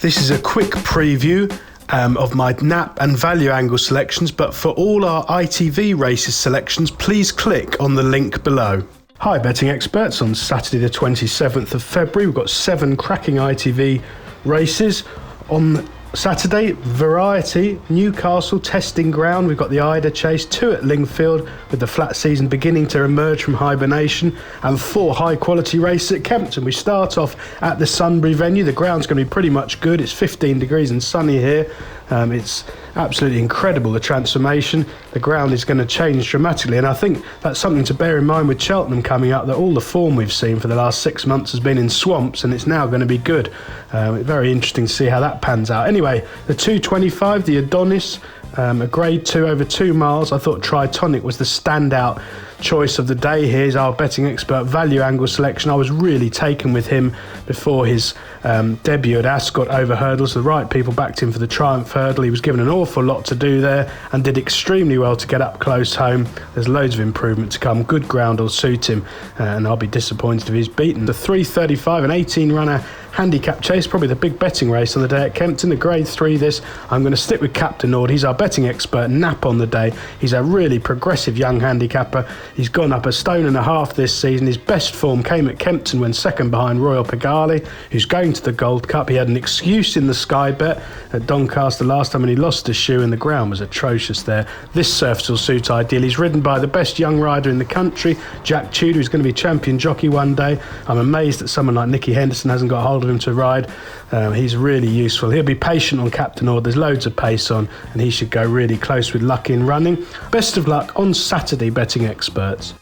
This is a quick preview of my nap and value angle selections, but for all our ITV races selections, please click on the link below. Hi betting experts, on Saturday the 27th of February we've got 7 cracking ITV races. On Saturday, Variety, Newcastle testing ground. We've got the Ida Chase, 2 at Lingfield with the flat season beginning to emerge from hibernation, and 4 high quality races at Kempton. We start off at the Sunbury venue. The ground's going to be pretty much good. It's 15 degrees and sunny here. It's absolutely incredible, the transformation. The ground is going to change dramatically, and I think that's something to bear in mind with Cheltenham coming up, that all the form we've seen for the last 6 months has been in swamps, and it's now going to be good. Very interesting to see how that pans out. Anyway, the 225, the Adonis, a grade 2 over 2 miles. I thought Tritonic was the standout choice of the day. Here's our betting expert value angle selection. I was really taken with him before his debut at Ascot over hurdles. The right people backed him for the Triumph hurdle. He was given an awful lot to do there and did extremely well to get up close home. There's loads of improvement to come. Good ground will suit him, and I'll be disappointed if he's beaten. The 335, an 18 runner handicap chase, probably the big betting race on the day at Kempton. The grade 3 this. I'm going to stick with Captain Ord. He's our betting expert nap on the day. He's a really progressive young handicapper. He's gone up 1.5 stones this season. His best form came at Kempton when second behind Royal Pigalle, who's going to the Gold Cup. He had an excuse in the Sky Bet at Doncaster last time when he lost his shoe, and the ground was atrocious there. This surface will suit ideally. He's ridden by the best young rider in the country, Jack Tudor, who's going to be champion jockey one day. I'm amazed that someone like Nicky Henderson hasn't got hold of him to ride. He's really useful. He'll be patient on Captain Ord. There's loads of pace on, and he should go really close with luck in running. Best of luck on Saturday, betting experts.